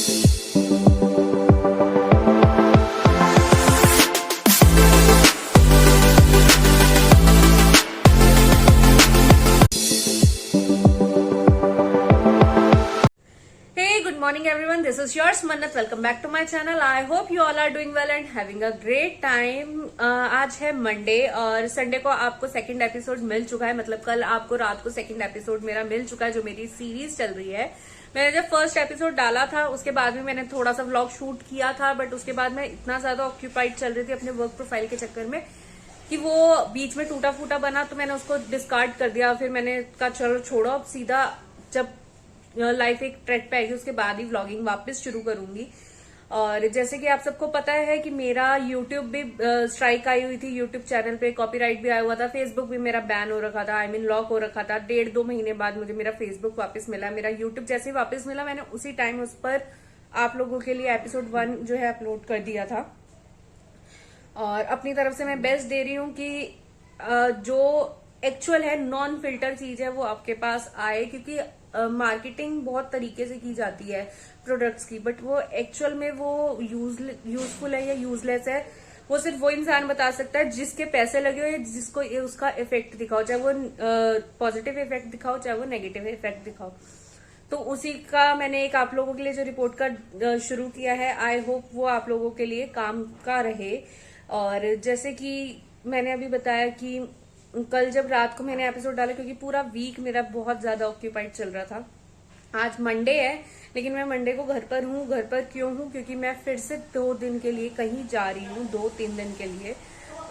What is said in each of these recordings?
Morning everyone, this is yours Mannat. Welcome back to my channel. I hope you all are doing well and having a great time. आज है Monday और Sunday को आपको second episode मिल चुका है, मतलब कल आपको रात को सेकंड एपिसोड मेरा मिल चुका है जो मेरी सीरीज चल रही है। मैंने जब फर्स्ट एपिसोड डाला था उसके बाद भी मैंने थोड़ा सा व्लॉग शूट किया था, बट उसके बाद मैं इतना ज्यादा ऑक्यूपाइड चल रही थी अपने वर्क प्रोफाइल के चक्कर में कि वो बीच में टूटा फूटा बना, तो मैंने उसको डिस्कार्ड कर दिया। फिर मैंने कहा चलो छोड़ो, अब सीधा जब लाइफ एक ट्रैक पे आएगी उसके बाद ही व्लॉगिंग वापस शुरू करूंगी। और जैसे कि आप सबको पता है कि मेरा यूट्यूब भी स्ट्राइक आई हुई थी, यूट्यूब चैनल पे कॉपीराइट भी आया हुआ था, फेसबुक भी मेरा बैन हो रखा था, लॉक हो रखा था। 1.5-2 महीने बाद मुझे मेरा फेसबुक वापस मिला। मेरा यूट्यूब जैसे ही वापस मिला मैंने उसी टाइम उस पर आप लोगों के लिए एपिसोड 1 जो है अपलोड कर दिया था। और अपनी तरफ से मैं बेस्ट दे रही हूँ कि जो एक्चुअल है नॉन फिल्टर चीज है वो आपके पास आए, क्योंकि मार्केटिंग बहुत तरीके से की जाती है प्रोडक्ट्स की, बट वो एक्चुअल में वो यूजफुल है या यूजलेस है वो सिर्फ वो इंसान बता सकता है जिसके पैसे लगे हो या जिसको उसका इफेक्ट दिखाओ, चाहे वो पॉजिटिव इफेक्ट दिखाओ चाहे वो नेगेटिव इफेक्ट दिखाओ। तो उसी का मैंने एक आप लोगों के लिए जो रिपोर्ट का शुरू किया है, आई होप वो आप लोगों के लिए काम का रहे। और जैसे कि मैंने अभी बताया कि कल जब रात को मैंने एपिसोड डाला, क्योंकि पूरा वीक मेरा बहुत ज्यादा ऑक्यूपाइड चल रहा था। आज मंडे है लेकिन मैं मंडे को घर पर हूँ। घर पर क्यों हूँ? क्योंकि मैं फिर से 2 दिन के लिए कहीं जा रही हूँ, 2-3 दिन के लिए।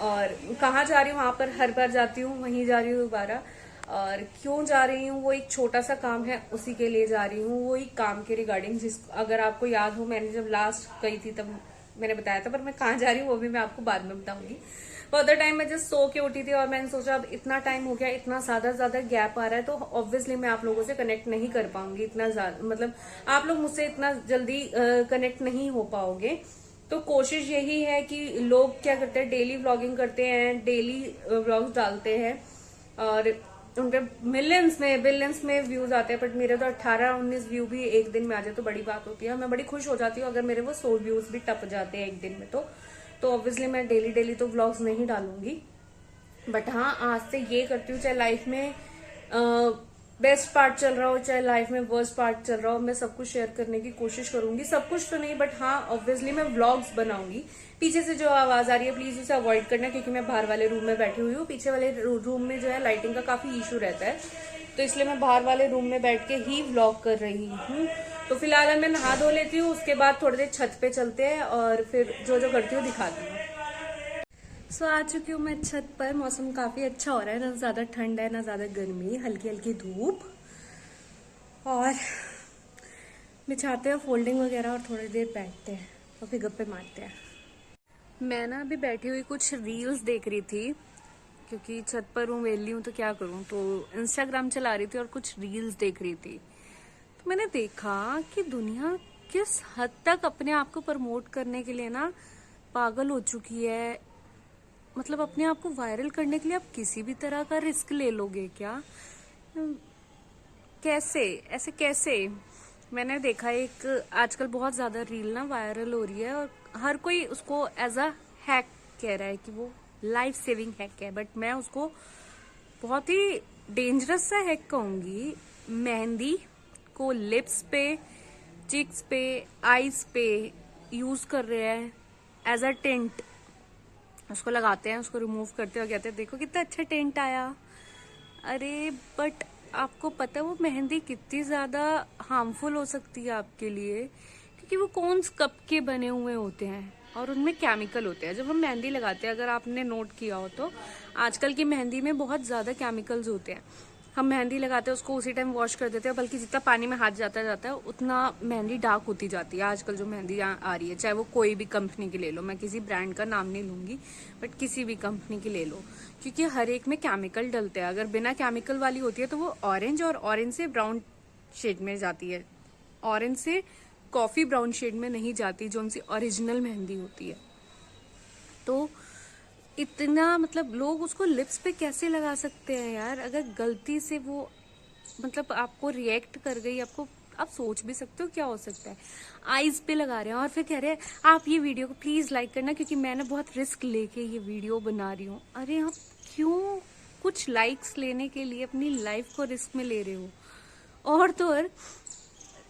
और कहाँ जा रही हूँ, वहां पर हर बार जाती हूँ, वहीं जा रही हूँ दोबारा। और क्यों जा रही हूँ, वो एक छोटा सा काम है उसी के लिए जा रही हूँ, वो एक काम के रिगार्डिंग। अगर आपको याद हो मैंने जब लास्ट गई थी तब मैंने बताया था, पर मैं कहाँ जा रही हूँ वो भी मैं आपको बाद में बताऊंगी। फर्दर टाइम मैं जस्ट सो के उठी थी और मैंने सोचा अब इतना टाइम हो गया, इतना ज्यादा गैप आ रहा है, तो ऑब्वियसली मैं आप लोगों से कनेक्ट नहीं कर पाऊंगी इतना ज्यादा, मतलब आप लोग मुझसे इतना जल्दी कनेक्ट नहीं हो पाओगे। तो कोशिश यही है कि लोग क्या करते हैं, डेली व्लॉगिंग करते हैं, डेली व्लॉग्स डालते हैं और उनके मिलियंस में बिलियंस में व्यूज आते हैं, बट मेरे तो 18-19 व्यू भी एक दिन में आ जाए तो बड़ी बात होती है। मैं बड़ी खुश हो जाती हूँ अगर मेरे वो 100 व्यूज भी टप जाते हैं एक दिन में। तो ऑब्वियसली मैं डेली तो व्लॉग्स नहीं डालूंगी, बट हाँ आज से ये करती हूँ, चाहे लाइफ में बेस्ट पार्ट चल रहा हो चाहे लाइफ में वर्स्ट पार्ट चल रहा हो, मैं सब कुछ शेयर करने की कोशिश करूंगी। सब कुछ तो नहीं, बट हाँ ऑब्वियसली मैं व्लॉग्स बनाऊंगी। पीछे से जो आवाज आ रही है प्लीज उसे अवॉइड करना, क्योंकि मैं बाहर वाले रूम में बैठी हुई हूँ। पीछे वाले रूम में जो है लाइटिंग का काफी इशू रहता है, तो इसलिए मैं बाहर वाले रूम में बैठ के ही व्लॉग कर रही हूँ। तो फिलहाल मैं नहा धो लेती हूँ, उसके बाद थोड़ी देर छत पे चलते हैं और फिर जो जो करती हूँ दिखाती हूँ। सो आ चुकी हूँ मैं छत पर। मौसम काफी अच्छा हो रहा है, ना ज्यादा ठंड है ना ज्यादा गर्मी, हल्की हल्की धूप। और बिछाते हैं फोल्डिंग वगैरह और थोड़ी देर बैठते हैं और फिर गप्पे मारते हैं। मैं ना अभी बैठी हुई कुछ रील्स देख रही थी, क्योंकि छत पर हूँ, वेली हूँ तो क्या करूँ, तो इंस्टाग्राम चला रही थी और कुछ रील्स देख रही थी। तो मैंने देखा कि दुनिया किस हद तक अपने आप को प्रमोट करने के लिए ना पागल हो चुकी है। मतलब अपने आप को वायरल करने के लिए आप किसी भी तरह का रिस्क ले लोगे क्या? कैसे ऐसे कैसे? मैंने देखा एक आजकल बहुत ज्यादा रील ना वायरल हो रही है और हर कोई उसको एज अ हैक कह रहा है कि वो लाइफ सेविंग हैक है, बट मैं उसको बहुत ही डेंजरस सा हैक कहूंगी। मेहंदी को लिप्स पे, चिक्स पे, आईज पे यूज कर रहे हैं एज अ टेंट। उसको लगाते हैं, उसको रिमूव करते हैं और कहते हैं देखो कितना अच्छा टेंट आया। अरे बट आपको पता है वो मेहंदी कितनी ज्यादा हार्मफुल हो सकती है आपके लिए, क्योंकि वो कौन कप के बने हुए होते हैं और उनमें केमिकल होते हैं। जब हम मेहंदी लगाते हैं, अगर आपने नोट किया हो तो आजकल की मेहंदी में बहुत ज्यादा केमिकल्स होते हैं। हम मेहंदी लगाते हैं उसको उसी टाइम वॉश कर देते हैं, बल्कि जितना पानी में हाथ जाता है उतना मेहंदी डार्क होती जाती है। आजकल जो मेहंदी आ रही है, चाहे वो कोई भी कंपनी की ले लो, मैं किसी ब्रांड का नाम नहीं लूंगी, बट किसी भी कंपनी की ले लो, क्योंकि हर एक में केमिकल डलते हैं। अगर बिना केमिकल वाली होती है तो वो ऑरेंज और ऑरेंज से ब्राउन शेड में जाती है, ऑरेंज से कॉफी ब्राउन शेड में नहीं जाती, जो उनकी ओरिजिनल मेहंदी होती है। तो इतना मतलब लोग उसको लिप्स पे कैसे लगा सकते हैं यार? अगर गलती से वो मतलब आपको रिएक्ट कर गई, आपको आप सोच भी सकते हो क्या हो सकता है। आईज पे लगा रहे हैं और फिर कह रहे हैं आप ये वीडियो को प्लीज लाइक करना क्योंकि मैं ना बहुत रिस्क लेके ये वीडियो बना रही हूँ। अरे आप क्यों कुछ लाइक्स लेने के लिए अपनी लाइफ को रिस्क में ले रहे हो? और तो और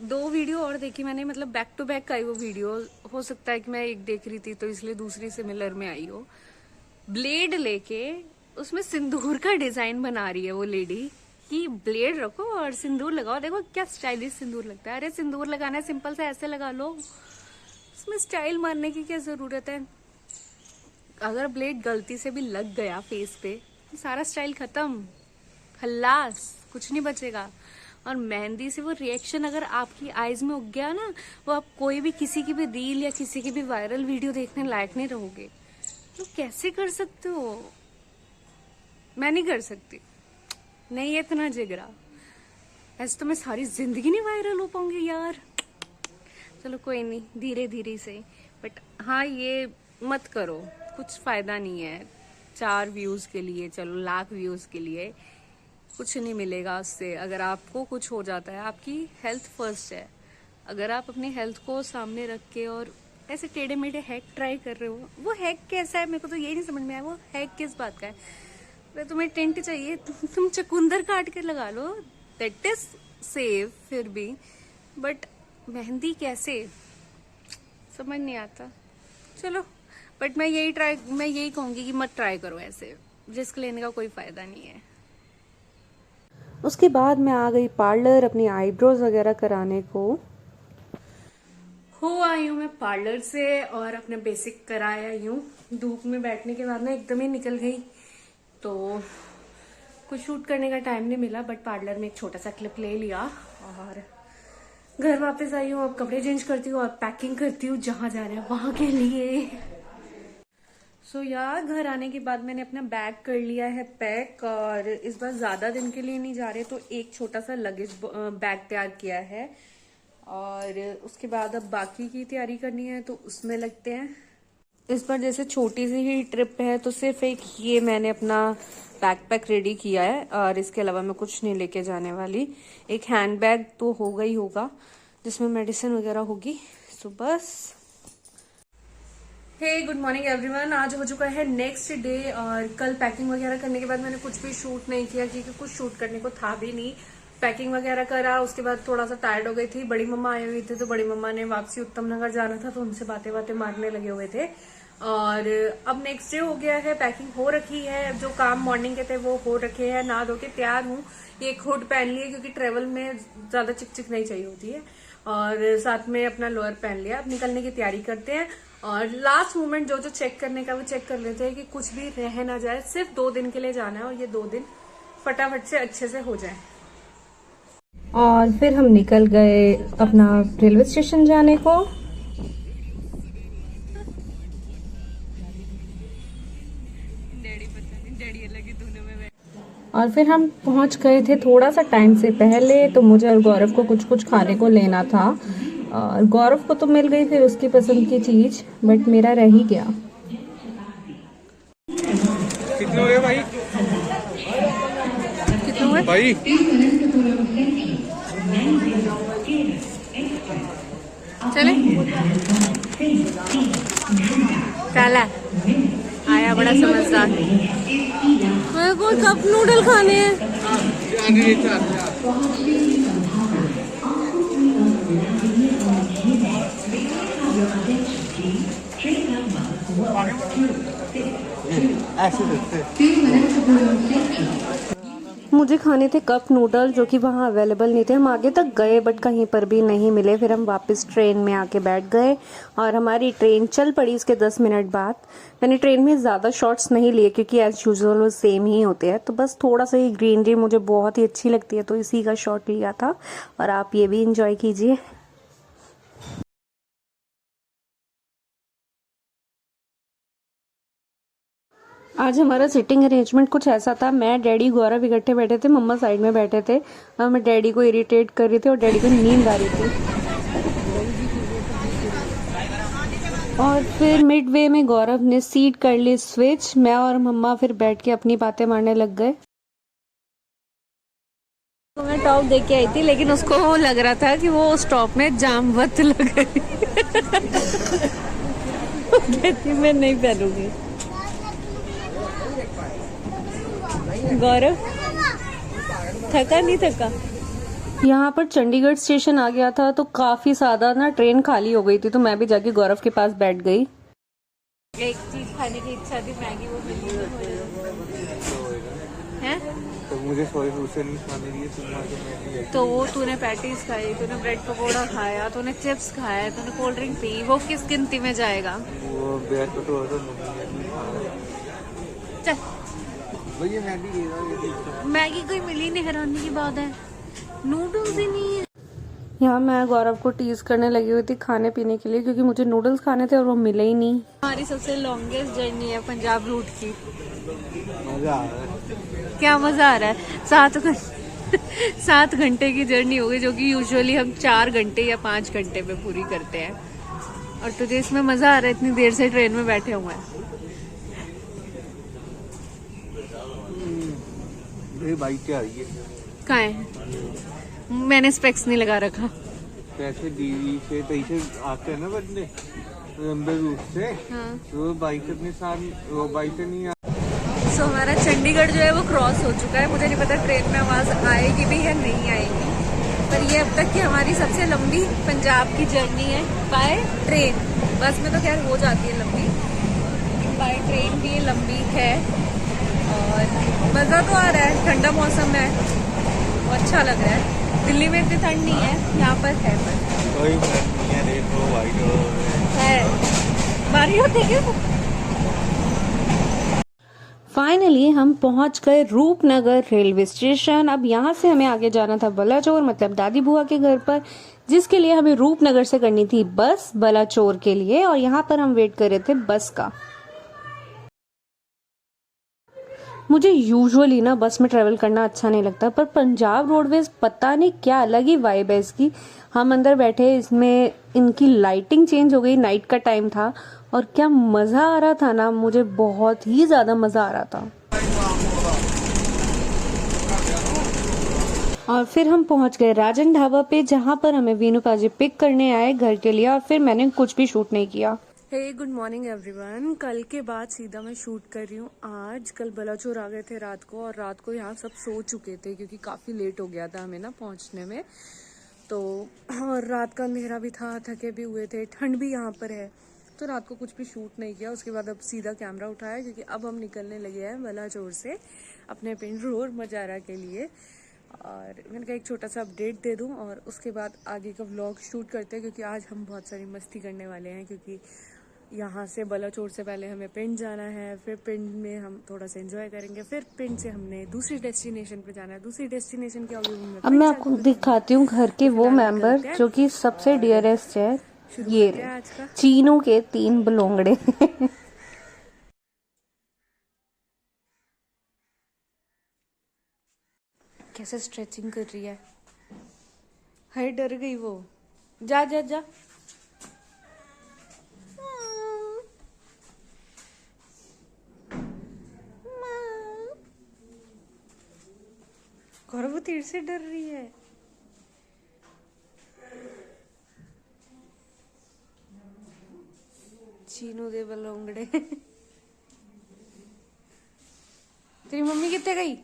2 वीडियो और देखी मैंने, मतलब बैक टू बैक आई वो वीडियो। हो सकता है कि मैं एक देख रही थी तो इसलिए दूसरी सिमिलर में आई हो। ब्लेड लेके उसमें सिंदूर का डिजाइन बना रही है वो लेडी कि ब्लेड रखो और सिंदूर लगाओ, देखो क्या स्टाइलिश सिंदूर लगता है। अरे सिंदूर लगाना है सिंपल से ऐसे लगा लो, इसमें स्टाइल मारने की क्या जरूरत है? अगर ब्लेड गलती से भी लग गया फेस पे तो सारा स्टाइल खत्म, खल्लास, कुछ नहीं बचेगा। और मेहंदी से वो रिएक्शन अगर आपकी आईज में उग गया ना, वो आप कोई भी किसी की भी रील या किसी की भी वायरल वीडियो देखने लायक नहीं रहोगे। तो कैसे कर सकते हो? मैं नहीं कर सकती, नहीं इतना जिगरा। ऐसे तो मैं सारी जिंदगी नहीं वायरल हो पाऊंगी यार। चलो कोई नहीं, धीरे धीरे से। बट हाँ, ये मत करो, कुछ फायदा नहीं है। 4 व्यूज के लिए, चलो लाख व्यूज के लिए कुछ नहीं मिलेगा उससे। अगर आपको कुछ हो जाता है, आपकी हेल्थ फर्स्ट है। अगर आप अपनी हेल्थ को सामने रख के और ऐसे टेढ़े मेढ़े हैक ट्राई कर रहे हो, वो हैक कैसा है? मेरे को तो यही नहीं समझ में आया, वो हैक किस बात का है? तुम्हें टेंट चाहिए, तुम चकुंदर काट के लगा लो, दैट इज सेफ फिर भी। बट मेहंदी कैसे, समझ नहीं आता। चलो, बट मैं यही कहूंगी कि मत ट्राई करो ऐसे, रिस्क लेने का कोई फायदा नहीं है। उसके बाद मैं आ गई पार्लर अपनी आईब्रोज वगैरह कराने को। हो आई हूँ मैं पार्लर से और अपना बेसिक कराया आई हूँ। धूप में बैठने के बाद ना एकदम ही निकल गई, तो कुछ शूट करने का टाइम नहीं मिला। बट पार्लर में एक छोटा सा क्लिप ले लिया और घर वापस आई हूँ। अब कपड़े चेंज करती हूँ और पैकिंग करती हूँ जहां जा रहे हैं वहां के लिए। सो यार, घर आने के बाद मैंने अपना बैग कर लिया है पैक, और इस बार ज्यादा दिन के लिए नहीं जा रहे तो एक छोटा सा लगेज बैग तैयार किया है। और उसके बाद अब बाकी की तैयारी करनी है तो उसमें लगते हैं। इस बार जैसे छोटी सी ही ट्रिप है तो सिर्फ एक ये मैंने अपना बैकपैक रेडी किया है, और इसके अलावा मैं कुछ नहीं लेके जाने वाली। एक हैंड बैग तो होगा ही होगा जिसमें मेडिसिन वगैरह होगी। सो बस। हे गुड मॉर्निंग एवरीवन, आज हो चुका है नेक्स्ट डे और कल पैकिंग वगैरह करने के बाद मैंने कुछ भी शूट नहीं किया क्योंकि कुछ शूट करने को था भी नहीं। पैकिंग वगैरह करा, उसके बाद थोड़ा सा टायर्ड हो गई थी। बड़ी मम्मा आई हुई थी तो बड़ी मम्मा ने वापसी उत्तम नगर जाना था तो उनसे बातें बातें मारने लगे हुए थे। और अब नेक्स्ट डे हो गया है, पैकिंग हो रखी है, जो काम मॉर्निंग के थे वो हो रखे हैं। नहा धो के तैयार हूँ। एक हुड पहन लिया क्योंकि ट्रेवल में ज्यादा चिकचिक नहीं चाहिए होती है, और साथ में अपना लोअर पहन लिया। अब निकलने की तैयारी करते हैं और लास्ट मोमेंट जो चेक करने का वो चेक कर लेते हैं कि कुछ भी रह ना जाए। सिर्फ 2 दिन के लिए जाना है और ये 2 दिन फटाफट से अच्छे से हो जाए। और फिर हम निकल गए अपना रेलवे स्टेशन जाने को। और फिर हम पहुंच गए थे थोड़ा सा टाइम से पहले, तो मुझे और गौरव को कुछ कुछ खाने को लेना था। और गौरव को तो मिल गई फिर उसकी पसंद की चीज, बट मेरा रह ही गया। कितने हो गए भाई? कितने हुए भाई चले? काला आया बड़ा समझदार। मेरे को कप नूडल खाने हैं। मुझे खाने थे कप नूडल जो कि वहाँ अवेलेबल नहीं थे। हम आगे तक गए बट कहीं पर भी नहीं मिले। फिर हम वापस ट्रेन में आके बैठ गए और हमारी ट्रेन चल पड़ी इसके 10 मिनट बाद। मैंने ट्रेन में ज़्यादा शॉट्स नहीं लिए क्योंकि एज यूजुअल वो सेम ही होते हैं, तो बस थोड़ा सा ही ग्रीनरी मुझे बहुत ही अच्छी लगती है तो इसी का शॉट लिया था। और आप ये भी इंजॉय कीजिए। आज हमारा सिटिंग अरेंजमेंट कुछ ऐसा था, मैं डैडी गौरव इकट्ठे बैठे थे, मम्मा साइड में बैठे थे और मैं डैडी को इरिटेट कर रही थी और डैडी को नींद आ रही थी। और फिर मिड वे में गौरव ने सीट कर ली स्विच, मैं और मम्मा फिर बैठ के अपनी बातें मारने लग गए। तो मैं टॉप देख के आई थी, लेकिन उसको वो लग रहा था कि वो उस टॉप में जामवत लग रही। कहती मैं नहीं पहनूंगी। गौरव थका नहीं थका? यहाँ पर चंडीगढ़ स्टेशन आ गया था तो काफी ज्यादा ना ट्रेन खाली हो गई थी, तो मैं भी जाके गौरव के पास बैठ गई। एक चीज खाने की इच्छा थी, मैगी, वो मिली है। तो मुझे सोए उसे नहीं खाने दिए, तुम आके मैगी है। तो वो तूने पैटीज खाई, तूने ब्रेड पकोड़ा खाया, तूने चिप्स खाया, तूने कोल्ड ड्रिंक पी, वो किस गिनती में जाएगा? वो ब्रेड पकोड़ा तो मम्मी ने चल भैया मैगी दे दो। मैगी कोई मिली नहीं, हैरानी की बात है। नूडल्स ही नहीं है। यहाँ मैं गौरव को टीज करने लगी हुई थी खाने पीने के लिए, क्योंकि मुझे नूडल्स खाने थे और वो मिले ही नहीं। हमारी सबसे लॉन्गेस्ट जर्नी है पंजाब रूट की। मजा आ रहा है। क्या मजा आ रहा है? 7 घंटे की जर्नी हो गई, जो कि यूजुअली हम 4 घंटे या 5 घंटे में पूरी करते हैं। और तुझे इसमें मजा आ रहा है, इतनी देर से ट्रेन में बैठे हुए हैं। मेरी बाइक क्या आ रही है? कहाँ है? मैंने स्पेक्स नहीं लगा रखा। पैसे दीदी से तई से आते हैं ना बदले लंबे रूट से। हाँ। तो वो बाइक अपने साथ वो बाइक से नहीं सो हमारा चंडीगढ़ जो है वो क्रॉस हो चुका है। मुझे नहीं पता ट्रेन में आवाज आएगी भी या नहीं आएगी, पर ये अब तक की हमारी सबसे लंबी पंजाब की जर्नी है बाय ट्रेन। बस में तो खैर हो जाती है लंबी, लेकिन बाय ट्रेन भी ये लंबी है। और मजा तो आ रहा है, ठंडा मौसम है और अच्छा लग रहा है। दिल्ली में इतनी ठंड नहीं है, यहाँ पर है। पर कोई नहीं है, देखो वाइट है बारी होती है। फाइनली हम पहुंच गए रूपनगर रेलवे स्टेशन। अब यहाँ से हमें आगे जाना था बलाचौर, मतलब दादी बुआ के घर पर, जिसके लिए हमें रूपनगर से करनी थी बस बलाचौर के लिए। और यहाँ पर हम वेट कर रहे थे बस का। मुझे यूजुअली ना बस में ट्रेवल करना अच्छा नहीं लगता, पर पंजाब रोडवेज पता नहीं क्या अलग ही वाइब है इसकी। हम अंदर बैठे, इसमें इनकी लाइटिंग चेंज हो गई, नाइट का टाइम था, और क्या मजा आ रहा था ना, मुझे बहुत ही ज्यादा मजा आ रहा था। और फिर हम पहुंच गए राजन ढाबा पे, जहां पर हमें वीनू पाजी पिक करने आए घर के लिए। और फिर मैंने कुछ भी शूट नहीं किया। हे गुड मॉर्निंग एवरीवन। कल के बाद सीधा मैं शूट कर रही हूँ आज। कल बलाचौर आ गए थे रात को, और रात को यहाँ सब सो चुके थे क्योंकि काफ़ी लेट हो गया था हमें ना पहुँचने में। तो और रात का अंधेरा भी था, थके भी हुए थे, ठंड भी यहाँ पर है, तो रात को कुछ भी शूट नहीं किया। उसके बाद अब सीधा कैमरा उठाया, क्योंकि अब हम निकलने लगे हैं बलाचौर से अपने पिंड रोड मजारा के लिए। और मैंने कहा एक छोटा सा अपडेट दे दूँ, और उसके बाद आगे का व्लॉग शूट करते हैं, क्योंकि आज हम बहुत सारी मस्ती करने वाले हैं। क्योंकि यहाँ से बलाचौर से पहले हमें पिंड जाना है, फिर पिंड में हम थोड़ा सा एंजॉय करेंगे, फिर पिंड से हमने दूसरी डेस्टिनेशन पे जाना है। दूसरी डेस्टिनेशन क्या होगी अब मैं आपको दिखाती हूँ घर के वो मेंबर जो कि सबसे डियरेस्ट है। ये चीनू के 3 बलोंगड़े। कैसे स्ट्रेचिंग कर रही है, हाय डर गई वो। जा जा जा। और वो तेरे से डर रही है। चीनू दे बलोंगड़े। तेरी मम्मी कितने गई?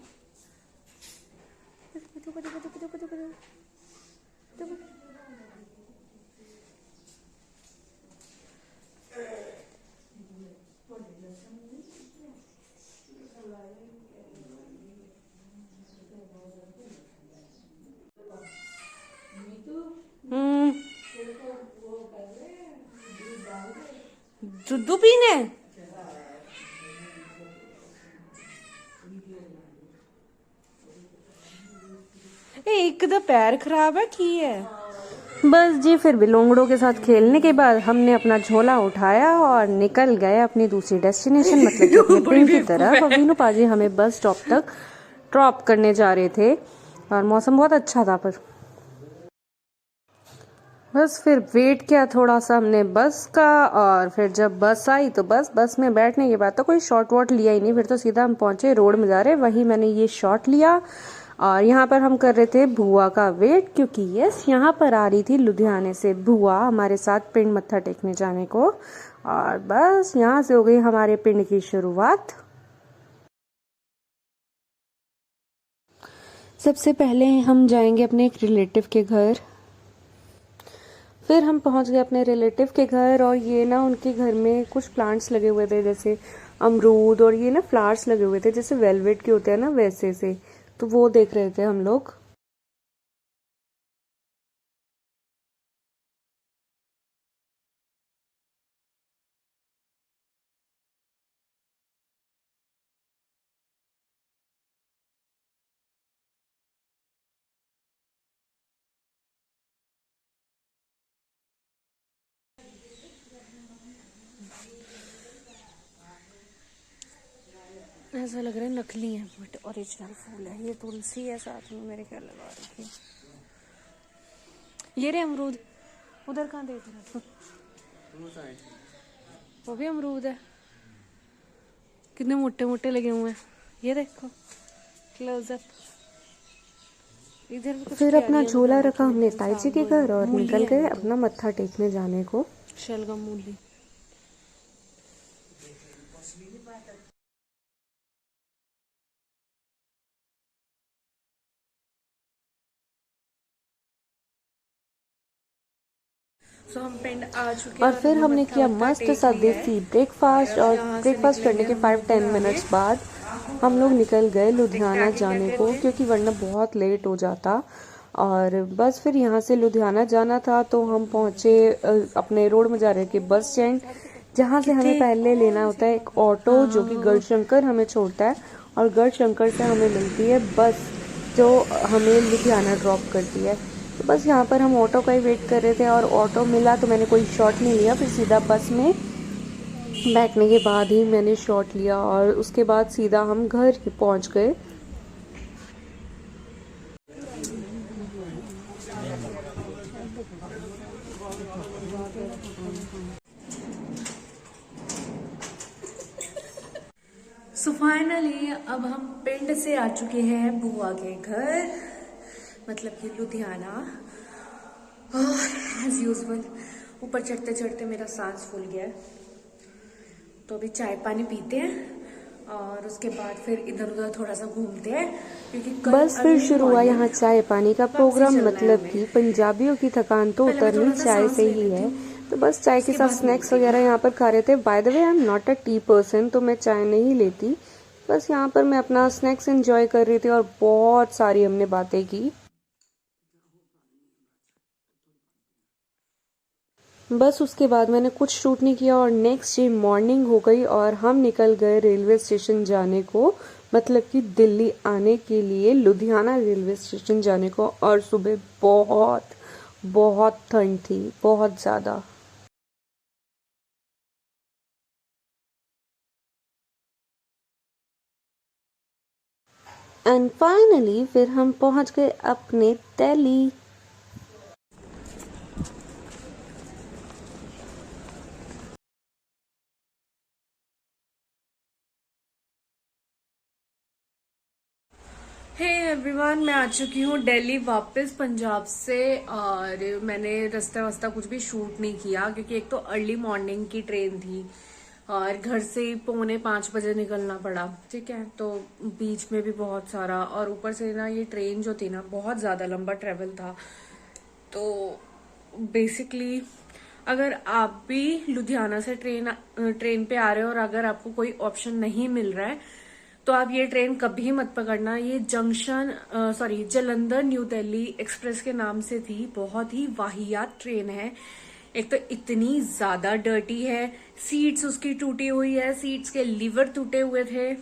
दूध पीने? एक तो पैर खराब है, की है? बस जी, फिर बिलोंगड़ों के साथ खेलने के बाद हमने अपना झोला उठाया और निकल गए अपनी दूसरी डेस्टिनेशन, मतलब कि अपने पिंड की तरफ। और वीनू पाजी हमें बस स्टॉप तक ड्रॉप करने जा रहे थे, और मौसम बहुत अच्छा था। पर बस फिर वेट किया थोड़ा सा हमने बस का, और फिर जब बस आई तो बस में बैठने के बाद तो कोई शॉट वॉट लिया ही नहीं। फिर तो सीधा हम पहुंचे रोड मजारे, वही मैंने ये शॉट लिया। और यहाँ पर हम कर रहे थे बुआ का वेट, क्योंकि यस यहाँ पर आ रही थी लुधियाने से बुआ हमारे साथ पिंड मत्था टेकने जाने को। और बस यहाँ से हो गई हमारे पिंड की शुरुआत। सबसे पहले हम जाएंगे अपने एक रिलेटिव के घर। फिर हम पहुंच गए अपने रिलेटिव के घर, और ये ना उनके घर में कुछ प्लांट्स लगे हुए थे, जैसे अमरूद, और ये ना फ्लावर्स लगे हुए थे जैसे वेलवेट के होते हैं ना वैसे से, तो वो देख रहे थे हम लोग। ऐसा लग रहा है नकली है बट ओरिजिनल फूल है। ये तुलसी है साथ में मेरे ख्याल लगा रखी। ये रे अमरूद, उधर कहाँ देख रहा? वो भी अमरूद है, कितने मोटे मोटे लगे हुए हैं, ये देखो क्लोजअप। इधर भी फिर अपना झोला रखा हमने ताई जी के घर और निकल गए अपना मत्था टेकने जाने को। शलगम मूली। तो हम पिंड आ चुके और फिर हमने किया मस्त सा देसी ब्रेकफास्ट, और ब्रेकफास्ट करने के 5-10 मिनट्स बाद हम लोग निकल गए लुधियाना जाने को, क्योंकि वरना बहुत लेट हो जाता। और बस फिर यहाँ से लुधियाना जाना था, तो हम पहुँचे अपने रोड में जा रहे थे बस स्टैंड, जहाँ से हमें पहले लेना होता है एक ऑटो जो कि गढ़शंकर हमें छोड़ता है, और गढ़शंकर से हमें मिलती है बस जो हमें लुधियाना ड्रॉप करती है। तो बस यहाँ पर हम ऑटो का ही वेट कर रहे थे, और ऑटो मिला तो मैंने कोई शॉट नहीं लिया, फिर सीधा बस में बैठने के बाद ही मैंने शॉट लिया, और उसके बाद सीधा हम घर पहुँच गए। सो फाइनली अब हम पिंड से आ चुके हैं बुआ के घर, मतलब कि लुधियाना। एज यूजुअल ऊपर चढ़ते चढ़ते मेरा सांस फूल गया है, तो अभी चाय पानी पीते हैं और उसके बाद फिर इधर उधर थोड़ा सा घूमते हैं, क्योंकि बस फिर शुरू हुआ यहाँ चाय पानी का प्रोग्राम। मतलब कि पंजाबियों की थकान तो उतरनी चाय से ही है, तो बस चाय के साथ स्नैक्स वगैरह यहाँ पर खा रहे थे। By the way I am not a tea person, तो मैं चाय नहीं लेती, बस यहाँ पर मैं अपना स्नैक्स एंजॉय कर रही थी, और बहुत सारी हमने बातें की। बस उसके बाद मैंने कुछ शूट नहीं किया, और नेक्स्ट डे मॉर्निंग हो गई और हम निकल गए रेलवे स्टेशन जाने को, मतलब कि दिल्ली आने के लिए लुधियाना रेलवे स्टेशन जाने को। और सुबह बहुत बहुत ठंड थी, बहुत ज़्यादा। एंड फाइनली फिर हम पहुंच गए अपने दिल्ली। हे एवरीवन, मैं आ चुकी हूँ दिल्ली वापस पंजाब से, और मैंने रास्ता वास्ता कुछ भी शूट नहीं किया, क्योंकि एक तो अर्ली मॉर्निंग की ट्रेन थी और घर से 4:45 बजे निकलना पड़ा। ठीक है, तो बीच में भी बहुत सारा, और ऊपर से ना ये ट्रेन जो थी ना बहुत ज्यादा लंबा ट्रेवल था। तो बेसिकली अगर आप भी लुधियाना से ट्रेन पे आ रहे हो और अगर आपको कोई ऑप्शन नहीं मिल रहा है, तो आप ये ट्रेन कभी मत पकड़ना। ये जलंधर न्यू दिल्ली एक्सप्रेस के नाम से थी। बहुत ही वाहियात ट्रेन है। एक तो इतनी ज्यादा डर्टी है, सीट्स उसकी टूटी हुई है, सीट्स के लीवर टूटे हुए थे,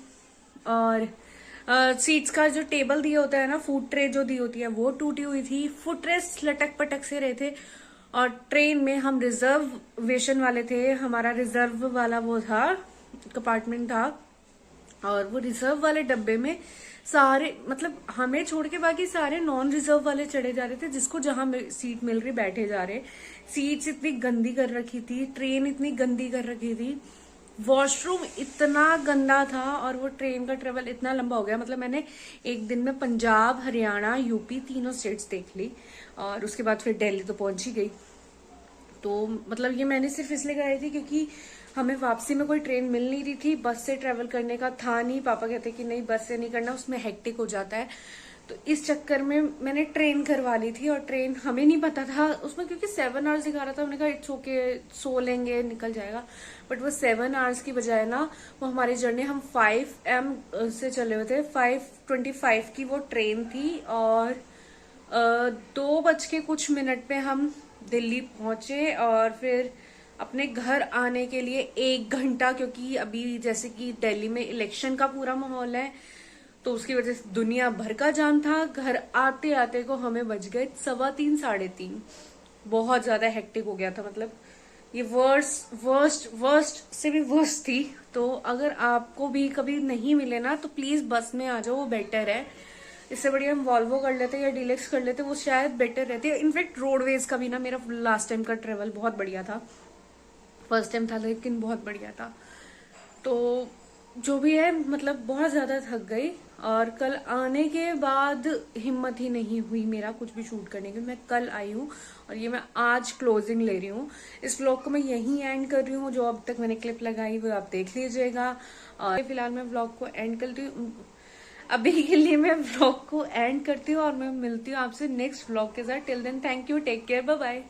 और सीट्स का जो टेबल दिया होता है ना, फूड ट्रे जो दी होती है, वो टूटी हुई थी। फुटरेस्ट लटक पटक से रहे थे। और ट्रेन में हम रिजर्वेशन वाले थे, हमारा रिजर्व वाला वो था, कंपार्टमेंट था, और वो रिजर्व वाले डब्बे में सारे, मतलब हमें छोड़ के बाकी सारे नॉन रिजर्व वाले चढ़े जा रहे थे, जिसको जहां सीट मिल रही बैठे जा रहे। सीट्स इतनी गंदी कर रखी थी, ट्रेन इतनी गंदी कर रखी थी। वॉशरूम इतना गंदा था और वो ट्रेन का ट्रेवल इतना लंबा हो गया। मतलब मैंने एक दिन में पंजाब, हरियाणा, यूपी तीनों स्टेट्स देख ली और उसके बाद फिर दिल्ली तो पहुंच ही गई। तो मतलब ये मैंने सिर्फ इसलिए कराई थी क्योंकि हमें वापसी में कोई ट्रेन मिल नहीं रही थी, बस से ट्रेवल करने का था नहीं। पापा कहते कि नहीं बस से नहीं करना, उसमें हेक्टिक हो जाता है। तो इस चक्कर में मैंने ट्रेन करवा ली थी और ट्रेन हमें नहीं पता था उसमें, क्योंकि 7 आवर्स दिखा रहा था। हमने कहा इट्स ओके, सो लेंगे निकल जाएगा। बट वो 7 आवर्स की बजाय ना वो हमारी जर्नी हम 5 AM से चले हुए थे। 5:25 की वो ट्रेन थी और 2:00 पे हम दिल्ली पहुंचे और फिर अपने घर आने के लिए 1 घंटा, क्योंकि अभी जैसे कि दिल्ली में इलेक्शन का पूरा माहौल है तो उसकी वजह से दुनिया भर का जाम था। घर आते आते को हमें बज गए 3:15 3:30। बहुत ज्यादा हेक्टिक हो गया था। मतलब ये वर्स्ट से भी वर्स्ट थी। तो अगर आपको भी कभी नहीं मिले ना तो प्लीज बस में आ जाओ, वो बेटर है। इससे बढ़िया हम वॉल्वो कर लेते या डीलक्स कर लेते, वो शायद बेटर रहती है। इनफेक्ट रोडवेज का भी ना मेरा लास्ट टाइम का ट्रेवल बहुत बढ़िया था। फर्स्ट टाइम था लेकिन बहुत बढ़िया था। तो जो भी है, मतलब बहुत ज्यादा थक गई और कल आने के बाद हिम्मत ही नहीं हुई मेरा कुछ भी शूट करने की। मैं कल आई हूँ और ये मैं आज क्लोजिंग ले रही हूँ। इस व्लॉग को मैं यहीं एंड कर रही हूँ। जो अब तक मैंने क्लिप लगाई वो आप देख लीजिएगा। और फिलहाल मैं व्लॉग को एंड करती हूँ, अभी के लिए मैं व्लॉग को एंड करती हूँ और मैं मिलती हूँ आपसे नेक्स्ट व्लॉग के साथ। Till then thank you, take care, bye bye.